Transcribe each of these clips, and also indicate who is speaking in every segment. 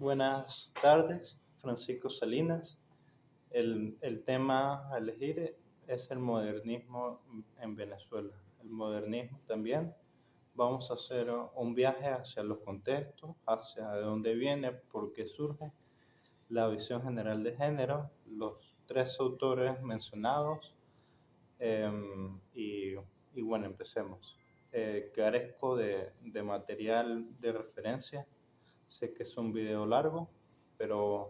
Speaker 1: Buenas tardes, Francisco Salinas. El tema a elegir es el modernismo en Venezuela. El modernismo también. Vamos a hacer un viaje hacia los contextos, hacia de dónde viene, por qué surge, la visión general de género, los tres autores mencionados y, y bueno, empecemos. Carezco de material de referencia. Sé que es un video largo, pero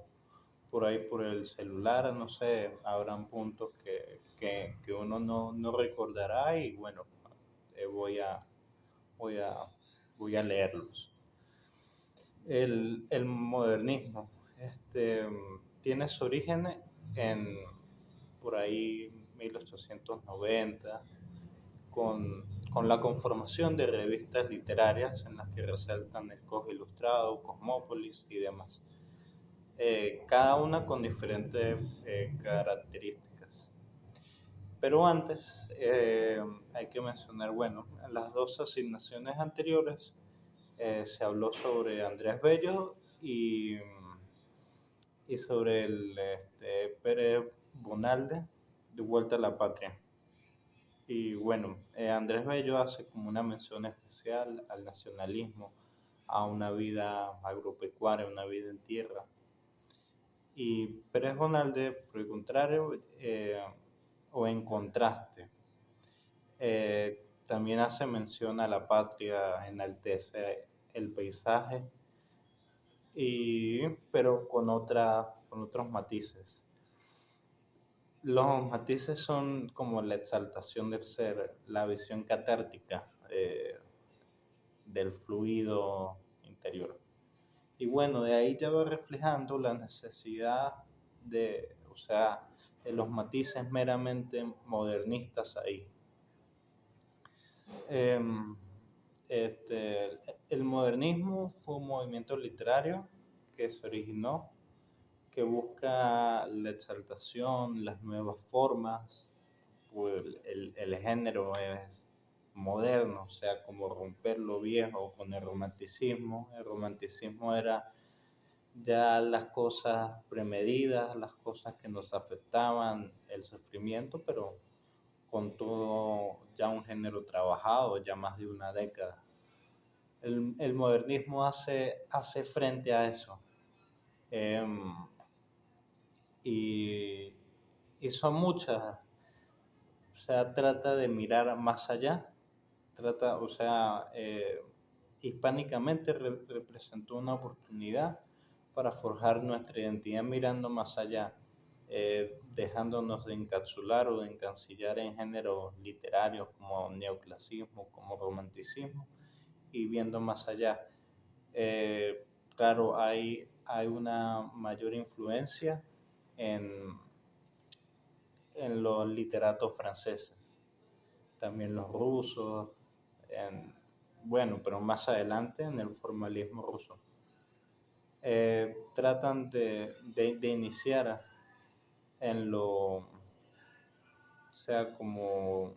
Speaker 1: por ahí por el celular, no sé, habrán puntos que uno no recordará y bueno, eh, voy a, voy a, voy a leerlos. El modernismo tiene su origen en por ahí 1890 con la conformación de revistas literarias en las que resaltan el Cojo Ilustrado, Cosmópolis y demás, cada una con diferentes características. Pero antes hay que mencionar, bueno, en las dos asignaciones anteriores se habló sobre Andrés Bello y sobre el Pérez Bonalde, de Vuelta a la Patria. Y bueno, Andrés Bello hace como una mención especial al nacionalismo, a una vida agropecuaria, una vida en tierra. Y Pérez Bonalde, por el contrario, o en contraste, también hace mención a la patria, enaltece el paisaje, pero con otros matices. Los matices son como la exaltación del ser, la visión catártica del fluido interior. Y bueno, de ahí ya va reflejando la necesidad o sea, de los matices meramente modernistas ahí. Em, el modernismo fue un movimiento literario que se originó, que busca la exaltación, las nuevas formas, pues el género es moderno, o sea, como romper lo viejo con el romanticismo. El romanticismo era ya las cosas premedidas, las cosas que nos afectaban, el sufrimiento, pero con todo ya un género trabajado, ya más de una década. El modernismo hace frente a eso. Em, y, y son muchas, o sea, trata de mirar más allá, o sea, hispánicamente representó una oportunidad para forjar nuestra identidad mirando más allá, dejándonos de encapsular o de encasillar en géneros literarios como neoclasismo, como romanticismo y viendo más allá. Claro, hay una mayor influencia en, en los literatos franceses, también los rusos, bueno, pero más adelante en el formalismo ruso. Tratan de iniciar en o sea, como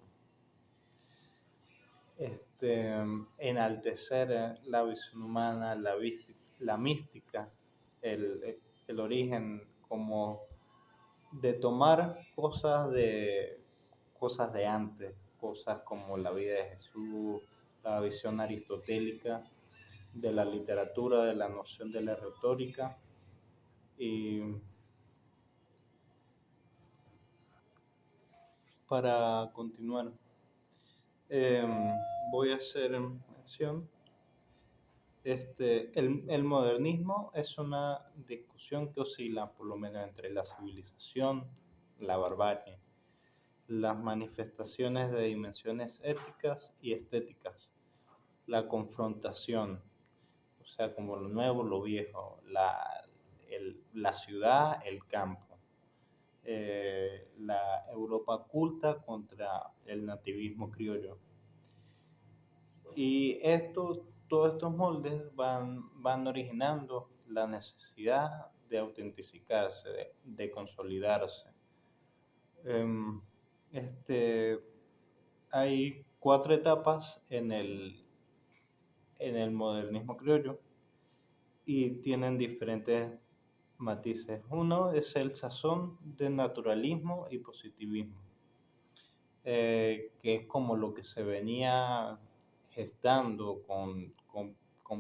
Speaker 1: enaltecer la visión humana, la mística, el origen, como de tomar cosas de antes, cosas como la vida de Jesús, la visión aristotélica de la literatura, de la noción de la retórica. Y para continuar, voy a hacer mención. El modernismo es una discusión que oscila por lo menos entre la civilización, la barbarie, las manifestaciones de dimensiones éticas y estéticas, la confrontación, o sea, como lo nuevo, lo viejo, la ciudad, el campo, la Europa culta contra el nativismo criollo. Y todos estos moldes van originando la necesidad de autentificarse, de consolidarse. Em, este, Hay cuatro etapas en el modernismo criollo. y tienen diferentes matices. Uno es el sazón de naturalismo y positivismo, que es como lo que se venía gestando con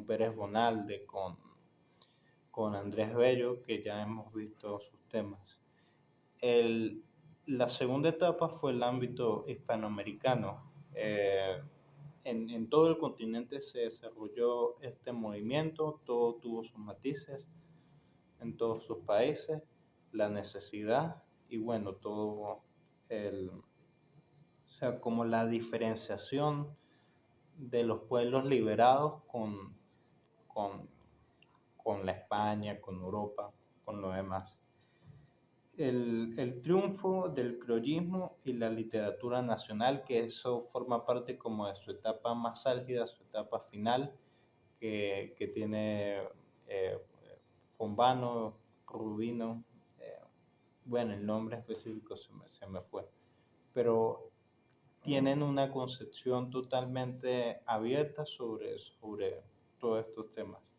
Speaker 1: Pérez Bonalde, con Andrés Bello, que ya hemos visto sus temas. La segunda etapa fue el ámbito hispanoamericano. En todo el continente se desarrolló este movimiento, todo tuvo sus matices en todos sus países, la necesidad y bueno, o sea, como la diferenciación de los pueblos liberados con, con la España, con Europa, con lo demás. El triunfo del criollismo y la literatura nacional, que eso forma parte como de su etapa más álgida, su etapa final, que tiene eh, Fombano, Rubino, eh, bueno, el nombre específico se me fue, pero tienen una concepción totalmente abierta sobre todos estos temas.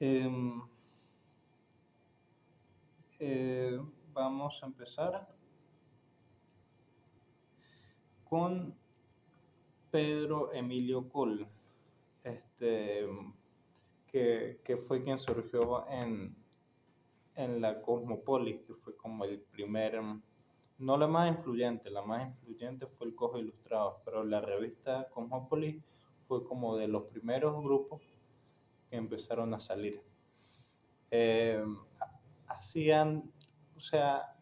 Speaker 1: Em, eh, Vamos a empezar con Pedro Emilio Col, este, que fue quien surgió en la Cosmopolis, que fue como el primer, no la más influyente fue el Cojo Ilustrado, pero la revista Cosmopolis fue como de los primeros grupos que empezaron a salir. Eh, Hacían, o sea,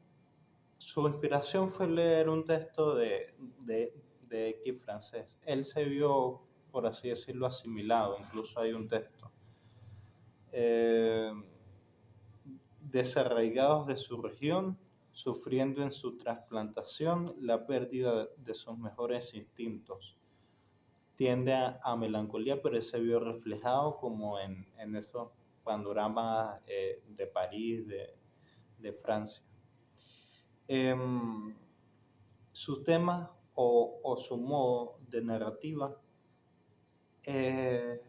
Speaker 1: su inspiración fue leer un texto de X francés. Él se vio, por así decirlo, asimilado, incluso hay un texto. Eh, Desarraigados de su región, sufriendo en su trasplantación la pérdida de sus mejores instintos. Tiende a melancolía, pero se vio reflejado como en esos panoramas de París, de Francia. Sus temas o su modo de narrativa eh,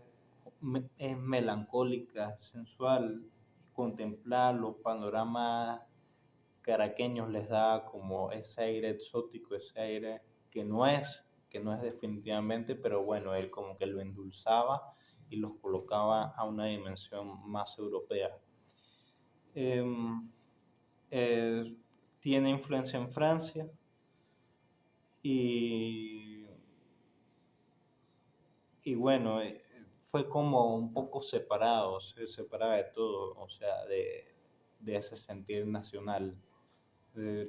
Speaker 1: es melancólica, sensual, contemplar los panoramas caraqueños les da como ese aire exótico, ese aire que no es definitivamente, pero bueno, él como que lo endulzaba y los colocaba a una dimensión más europea. Em, eh, Tiene influencia en Francia y, y bueno, fue como un poco separado, se separaba de todo, o sea, de ese sentir nacional. Eh,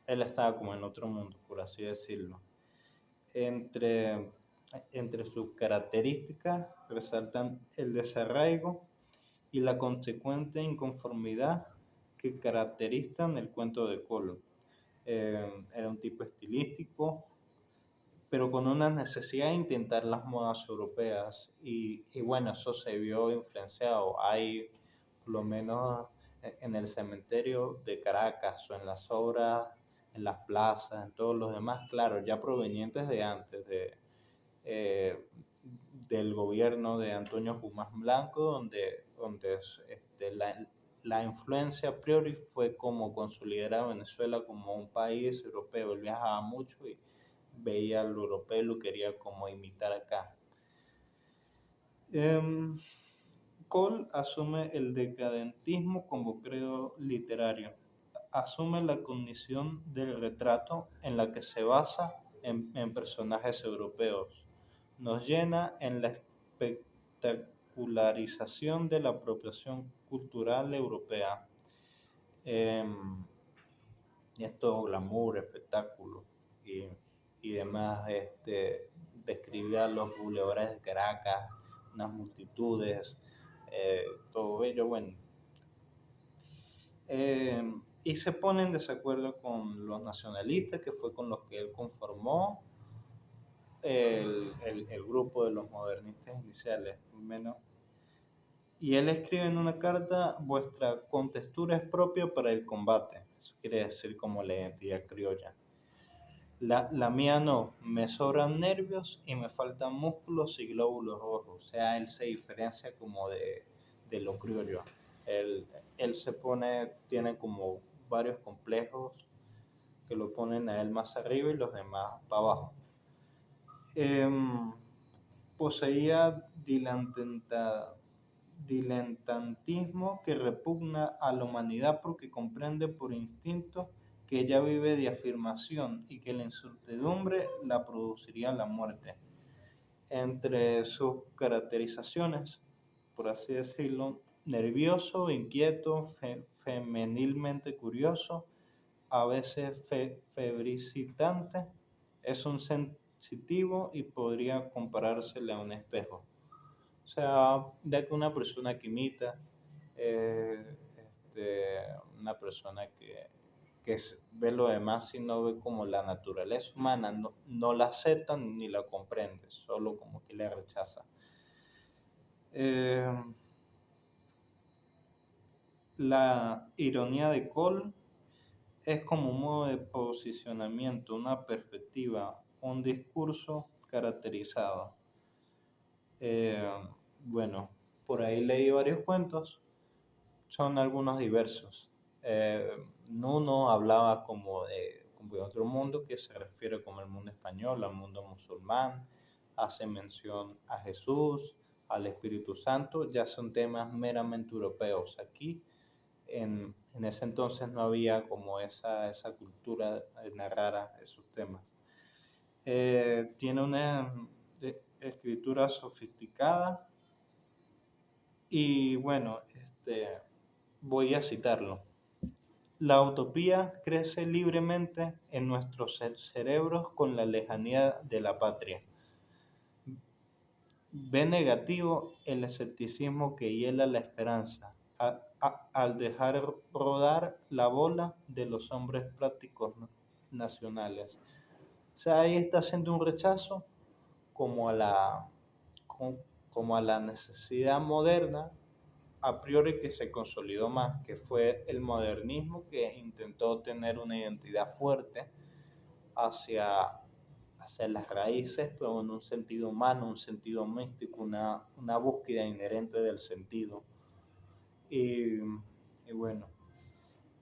Speaker 1: Él estaba como en otro mundo, por así decirlo. Entre, Entre sus características resaltan el desarraigo y la consecuente inconformidad que caracterizan el cuento de Colo. Era un tipo estilístico, pero con una necesidad de intentar las modas europeas y bueno, eso se vio influenciado. Hay, por lo menos en el cementerio de Caracas o en las obras, en las plazas, en todos los demás, claro, ya provenientes de antes, eh, del gobierno de Antonio Guzmán Blanco, donde la influencia a priori fue como consolidar a Venezuela como un país europeo. Él viajaba mucho y veía lo europeo y lo quería como imitar acá. Cole asume el decadentismo como credo literario. Asume la condición del retrato en la que se basa en personajes europeos. Nos llena en la espectacularización de la apropiación cultural europea. Y es todo glamour, espectáculo y demás. Describía los bulevares de Caracas, unas multitudes, todo bello, bueno. Y se pone en desacuerdo con los nacionalistas, que fue con los que él conformó el grupo de los modernistas iniciales, menos. Y él escribe en una carta: vuestra contextura es propia para el combate. Eso quiere decir como la identidad criolla. La mía no, me sobran nervios y me faltan músculos y glóbulos rojos. O sea, él se diferencia como de lo criollo. Él tiene como varios complejos que lo ponen a él más arriba y los demás para abajo. Em, Poseía diletantismo que repugna a la humanidad porque comprende por instinto que ella vive de afirmación y que la incertidumbre la produciría la muerte. Entre sus caracterizaciones, por así decirlo, nervioso, inquieto, femenilmente curioso, a veces febricitante, es un sensitivo y podría comparársele a un espejo. O sea, ya que una persona que imita, eh, una persona ve lo demás y no ve como la naturaleza humana, no la acepta ni la comprende, solo como que la rechaza. Eh, la ironía de Cole es como un modo de posicionamiento, una perspectiva, un discurso caracterizado. Eh, bueno, por ahí leí varios cuentos, son algunos diversos. Eh, Uno hablaba como de otro mundo que se refiere como el mundo español, al mundo musulmán, hace mención a Jesús, al Espíritu Santo, ya son temas meramente europeos. Aquí en ese entonces no había como esa cultura de narrar esos temas. Tiene una escritura sofisticada y bueno, voy a citarlo. La utopía crece libremente en nuestros cerebros con la lejanía de la patria. Ve negativo el escepticismo que hiela la esperanza al dejar rodar la bola de los hombres prácticos nacionales. O sea, ahí está haciendo un rechazo como a como a la necesidad moderna a priori que se consolidó más, que fue el modernismo, que intentó tener una identidad fuerte hacia, hacia las raíces, pero en un sentido humano, un sentido místico, una búsqueda inherente del sentido. Y bueno,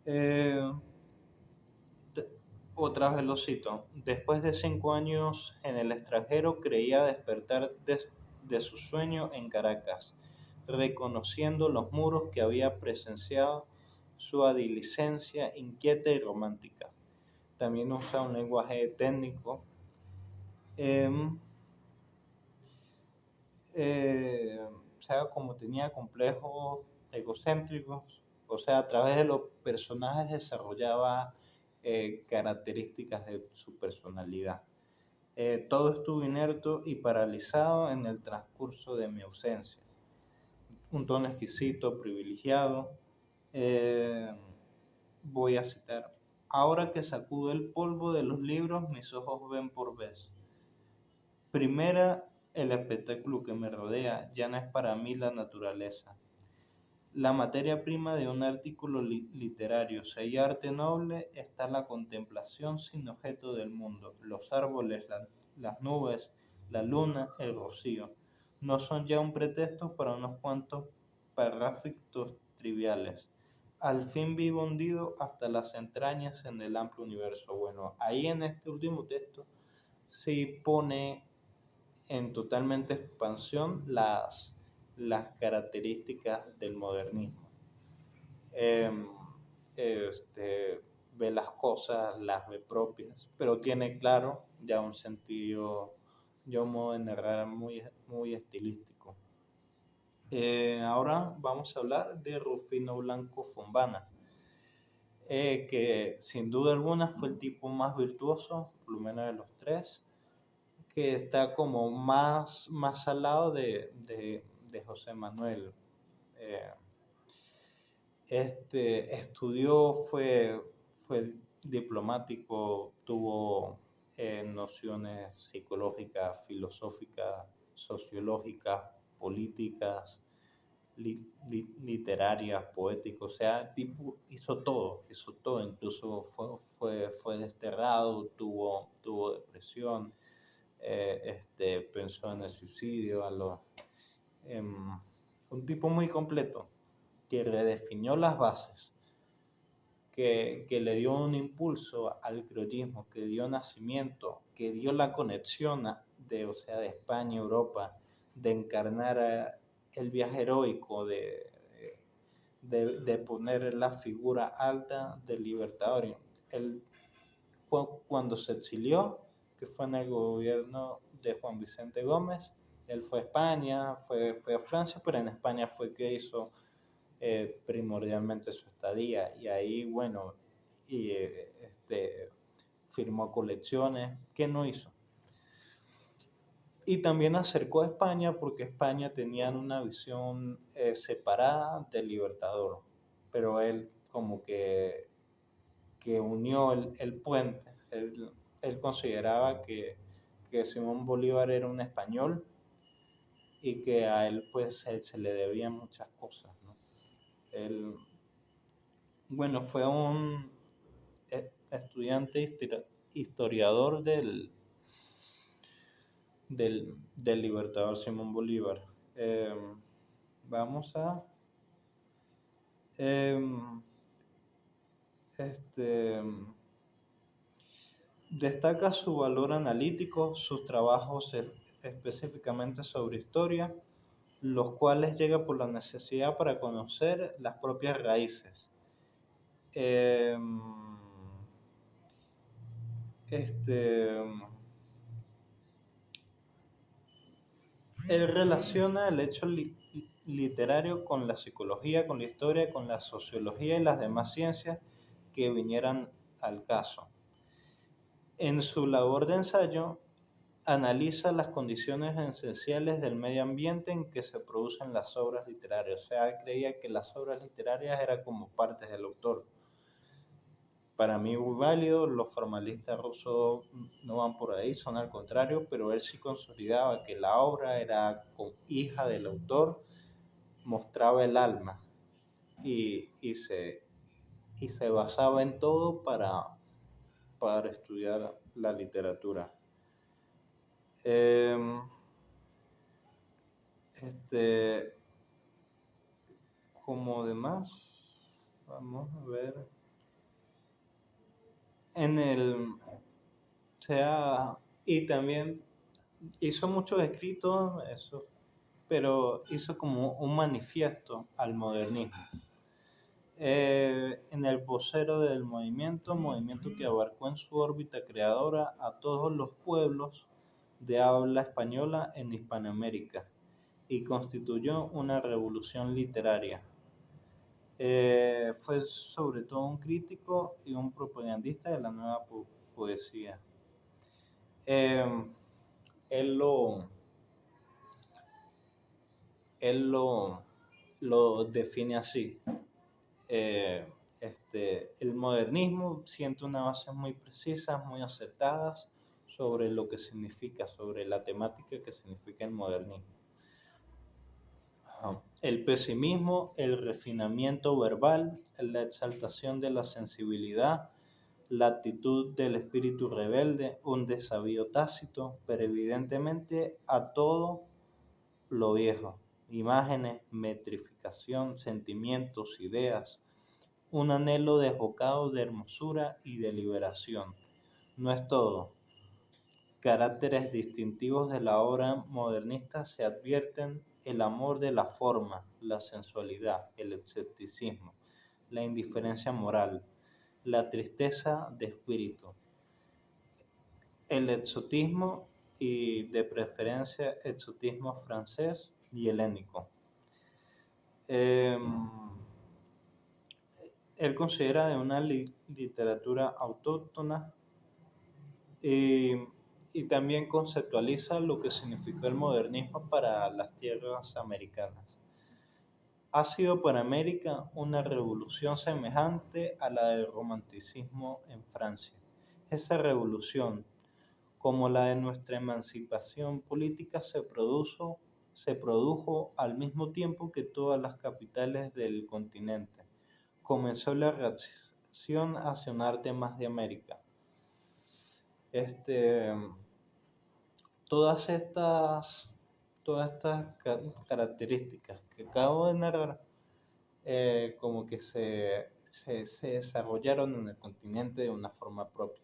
Speaker 1: eh, otra vez lo cito. Después de 5 años en el extranjero, creía despertar de su sueño en Caracas, reconociendo los muros que había presenciado su adolescencia inquieta y romántica. También usa un lenguaje técnico. O sea, como tenía complejos egocéntricos, o sea, a través de los personajes desarrollaba características de su personalidad. Todo estuvo inerto y paralizado en el transcurso de mi ausencia. Un tono exquisito, privilegiado. Eh, Voy a citar. Ahora que sacudo el polvo de los libros, mis ojos ven por vez. Primera, el espectáculo que me rodea ya no es para mí la naturaleza. La materia prima de un artículo literario, si hay arte noble, está la contemplación sin objeto del mundo. Los árboles, las nubes, la luna, el rocío, no son ya un pretexto para unos cuantos párrafos triviales. Al fin vivo hundido hasta las entrañas en el amplio universo. Bueno, ahí en este último texto sí pone en totalmente expansión las características del modernismo. Em, Ve las cosas, las ve propias, pero tiene claro ya un sentido, ya un modo de narrar muy estilístico. Ahora vamos a hablar de Rufino Blanco Fontana, que sin duda alguna fue el tipo más virtuoso, por lo menos de los tres, que está como más al lado de José Manuel. Eh, Estudió, fue diplomático, tuvo nociones psicológicas, filosóficas, sociológicas, políticas, literarias, poéticas, o sea, tipo, hizo todo, incluso fue desterrado, tuvo depresión, pensó en el suicidio, em, un tipo muy completo, que redefinió las bases, que le dio un impulso al criollismo, que dio nacimiento, que dio la conexión o sea, de España a Europa, de encarnar el viaje heroico, de poner la figura alta del libertador. Él, cuando se exilió, que fue en el gobierno de Juan Vicente Gómez, él fue a España, fue a Francia, pero en España fue que hizo primordialmente su estadía, y ahí, bueno, firmó colecciones. ¿Qué no hizo? Y también acercó a España porque España tenía una visión separada del Libertador, pero él como que unió el puente. Él consideraba que Simón Bolívar era un español y que a él pues se le debían muchas cosas, ¿no? Él, bueno, fue un estudiante historiador del Libertador Simón Bolívar. Eh, vamos a... eh, este, Destaca su valor analítico, sus trabajos específicamente sobre historia, los cuales llega por la necesidad para conocer las propias raíces. Eh, este, Él relaciona el hecho literario con la psicología, con la historia, con la sociología y las demás ciencias que vinieran al caso. En su labor de ensayo, analiza las condiciones esenciales del medio ambiente en que se producen las obras literarias. O sea, él creía que las obras literarias eran como partes del autor. Para mí muy válido, los formalistas rusos no van por ahí, son al contrario, pero él sí consolidaba que la obra era hija del autor, mostraba el alma y se basaba en todo para estudiar la literatura. Eh, este, Como demás, vamos a ver, o sea, y también hizo muchos escritos, eso, pero hizo como un manifiesto al modernismo. En el vocero del movimiento que abarcó en su órbita creadora a todos los pueblos de habla española en Hispanoamérica y constituyó una revolución literaria. Fue sobre todo un crítico y un propagandista de la nueva poesía. Eh, él lo, él lo define así. Eh, el modernismo siente unas bases muy precisas, muy acertadas sobre lo que significa, sobre la temática que significa el modernismo. El pesimismo, el refinamiento verbal, la exaltación de la sensibilidad, la actitud del espíritu rebelde, un desavío tácito, pero evidentemente a todo lo viejo, imágenes, metrificación, sentimientos, ideas, un anhelo desbocado de hermosura y de liberación. No es todo. Caracteres distintivos de la obra modernista se advierten: el amor de la forma, la sensualidad, el escepticismo, la indiferencia moral, la tristeza de espíritu, el exotismo y de preferencia exotismo francés y helénico. Él considera de una literatura autóctona y también conceptualiza lo que significó el modernismo para las tierras americanas. Ha sido para América una revolución semejante a la del romanticismo en Francia. Esa revolución, como la de nuestra emancipación política, se produjo al mismo tiempo que todas las capitales del continente. Comenzó la reacción hacia un arte más de América. Todas estas, todas estas características que acabo de narrar, como que se desarrollaron en el continente de una forma propia.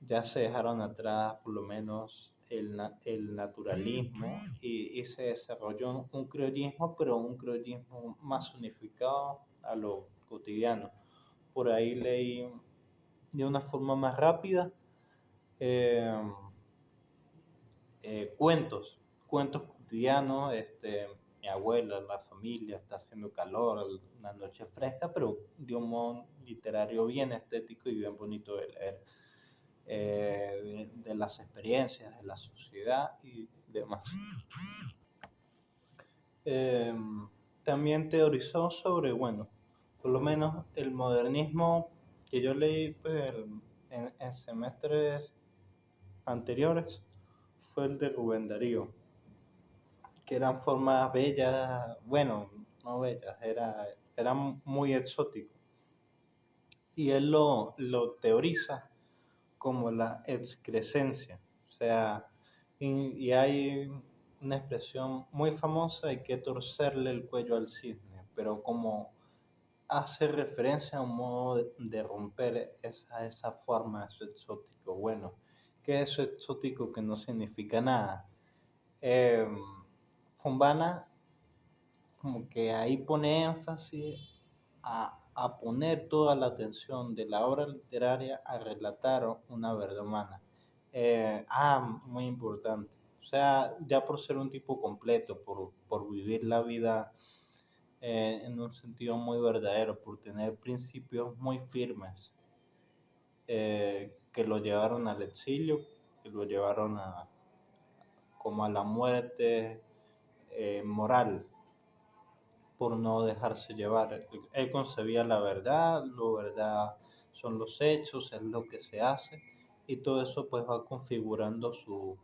Speaker 1: Ya se dejaron atrás por lo menos el naturalismo y se desarrolló un criollismo, pero un criollismo más unificado a lo cotidiano. Por ahí leí de una forma más rápida eh, cuentos cotidianos, mi abuela, la familia, está haciendo calor, una noche fresca, pero de un modo literario bien estético y bien bonito de leer, de las experiencias, de la sociedad y demás. Eh, También teorizó sobre, bueno, por lo menos el modernismo que yo leí pues, en semestres anteriores fue el de Rubén Darío, que eran formas bellas, bueno, no bellas, eran muy exóticos. Y él lo teoriza como la excrescencia, o sea, y hay una expresión muy famosa, hay que torcerle el cuello al cisne, pero como hace referencia a un modo de romper esa forma, eso exótico. Bueno, ¿qué es eso exótico que no significa nada? Eh, Fombana como que ahí pone énfasis a poner toda la atención de la obra literaria a relatar una verdad humana. Muy importante. O sea, ya por ser un tipo completo, por vivir la vida en un sentido muy verdadero, por tener principios muy firmes que lo llevaron al exilio, que lo llevaron como a la muerte moral por no dejarse llevar. Él concebía la verdad, lo verdad son los hechos, es lo que se hace y todo eso pues va configurando su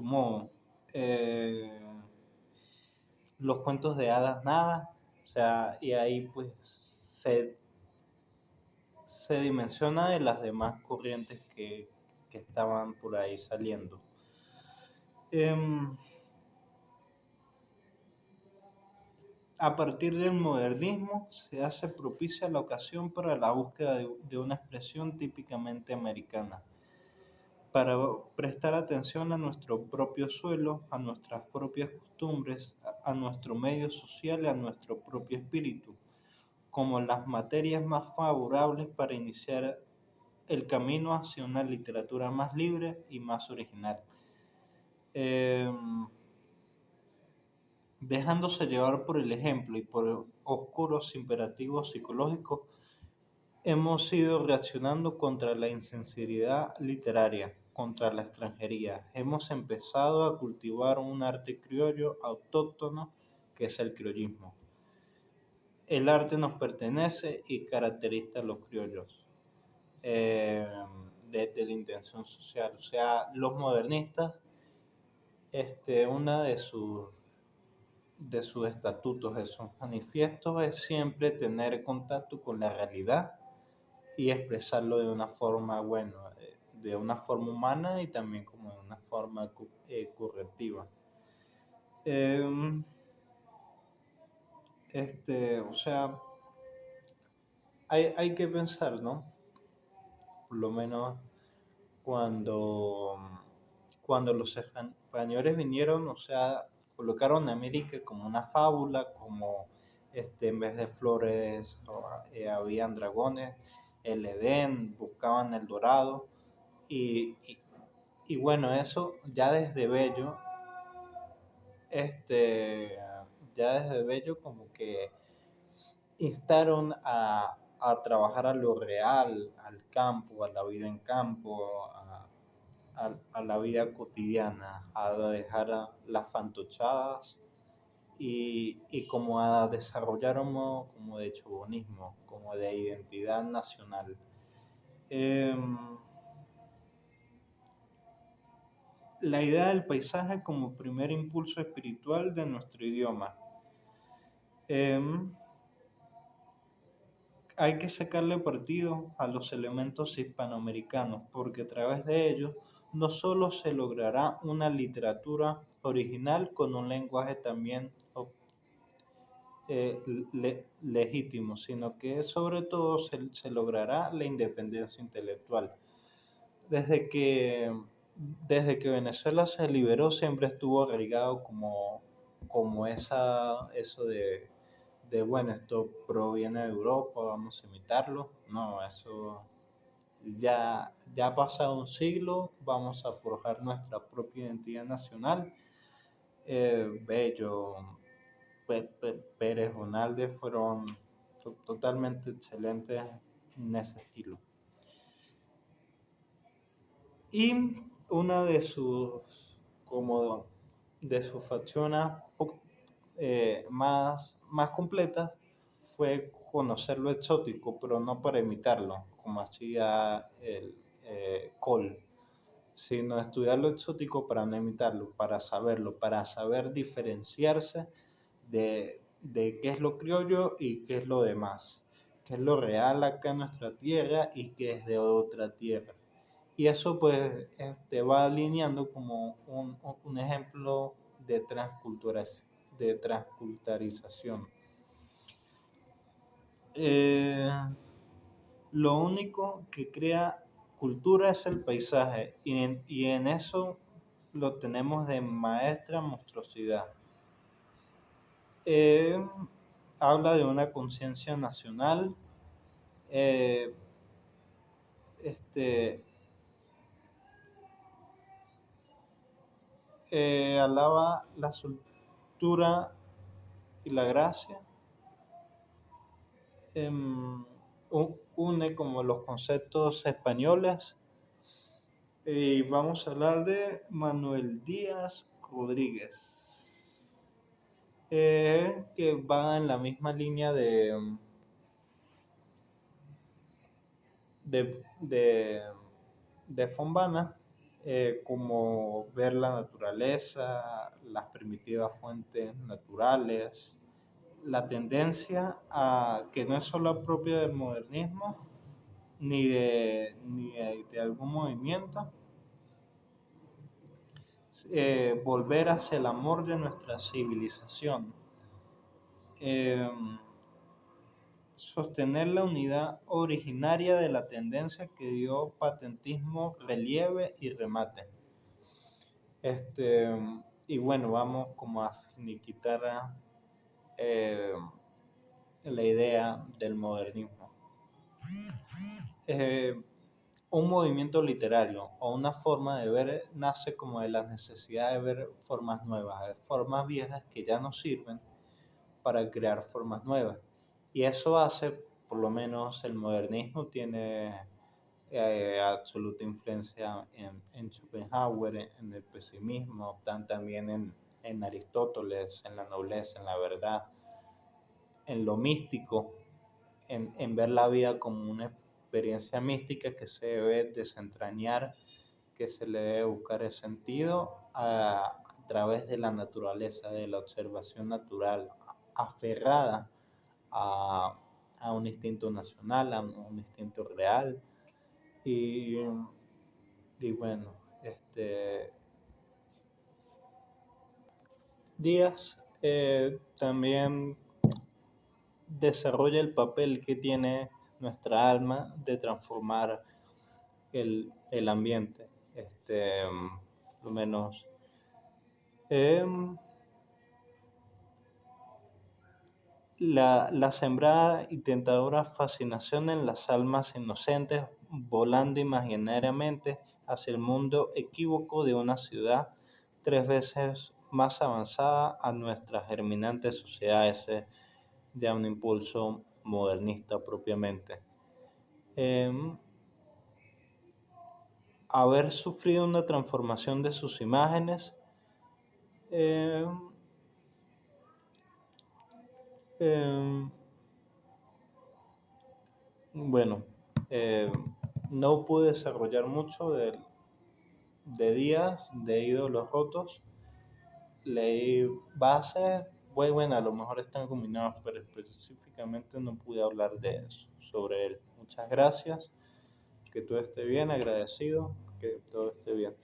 Speaker 1: modo. Eh, los cuentos de hadas nada, o sea, y ahí pues se, se dimensiona de las demás corrientes que estaban por ahí saliendo. A partir del modernismo se hace propicia la ocasión para la búsqueda de una expresión típicamente americana, para prestar atención a nuestro propio suelo, a nuestras propias costumbres, a nuestro medio social y a nuestro propio espíritu, como las materias más favorables para iniciar el camino hacia una literatura más libre y más original. Dejándose llevar por el ejemplo y por oscuros imperativos psicológicos, hemos ido reaccionando contra la insinceridad literaria, contra la extranjería. Hemos empezado a cultivar un arte criollo autóctono que es el criollismo. El arte nos pertenece y caracteriza a los criollos eh, desde la intención social. O sea, los modernistas, una de sus estatutos, de sus manifiestos, es siempre tener contacto con la realidad y expresarlo de una forma, bueno, de una forma humana y también como de una forma correctiva. Eh, o sea, hay que pensar, ¿no? Por lo menos cuando, cuando los españoles vinieron, o sea, colocaron a América como una fábula, como en vez de flores habían dragones, el Edén, buscaban el dorado, y, y, y bueno, eso ya desde Bello, este, ya desde Bello como que instaron a trabajar a lo real, al campo, a la vida en campo, a la vida cotidiana, a dejar las fantochadas y como a desarrollar un modo como de chauvinismo, como de identidad nacional. La idea del paisaje como primer impulso espiritual de nuestro idioma. Hay que sacarle partido a los elementos hispanoamericanos porque a través de ellos no solo se logrará una literatura original con un lenguaje también legítimo, sino que sobre todo se logrará la independencia intelectual. Desde que, desde que Venezuela se liberó siempre estuvo arraigado como eso de, bueno, esto proviene de Europa, vamos a imitarlo. No, eso ya ha pasado un siglo, vamos a forjar nuestra propia identidad nacional. Bello, Pérez, Bonalde fueron totalmente excelentes en ese estilo. Y una como de sus facciones más completas fue conocer lo exótico, pero no para imitarlo, como hacía el Cole, sino estudiar lo exótico para no imitarlo, para saberlo, para saber diferenciarse de qué es lo criollo y qué es lo demás, qué es lo real acá en nuestra tierra y qué es de otra tierra. Y eso pues va alineando como un ejemplo de transculturización. Eh, lo único que crea cultura es el paisaje y en eso lo tenemos de maestra monstruosidad. Eh, habla de una conciencia nacional, eh, este, alaba la soltura y la gracia, une como los conceptos españoles. Y vamos a hablar de Manuel Díaz Rodríguez, que va en la misma línea de, de Fombana, como ver la naturaleza, las primitivas fuentes naturales, la tendencia que no es solo propia del modernismo ni de algún movimiento, volver hacia el amor de nuestra civilización, eh, sostener la unidad originaria de la tendencia que dio patentismo, relieve y remate. Este, y bueno, vamos como a finiquitar la idea del modernismo. Un movimiento literario o una forma de ver nace como de la necesidad de ver formas nuevas, de formas viejas que ya no sirven para crear formas nuevas. Y eso hace, por lo menos el modernismo tiene absoluta influencia en Schopenhauer, en el pesimismo, también en Aristóteles, en la nobleza, en la verdad, en lo místico, en ver la vida como una experiencia mística que se debe desentrañar, que se le debe buscar el sentido a través de la naturaleza, de la observación natural, aferrada a, a un instinto nacional, a un instinto real. Y, y bueno, Díaz también desarrolla el papel que tiene nuestra alma de transformar el ambiente, lo menos. La sembrada y tentadora fascinación en las almas inocentes volando imaginariamente hacia el mundo equívoco de una ciudad 3 veces más avanzada a nuestras germinantes sociedades, ya un impulso modernista propiamente. Haber sufrido una transformación de sus imágenes, eh, eh, bueno, no pude desarrollar mucho de Díaz, de Ídolos Rotos. Leí bases, bueno, a lo mejor están combinados, pero específicamente no pude hablar de eso, sobre él. Muchas gracias, que todo esté bien, agradecido, que todo esté bien.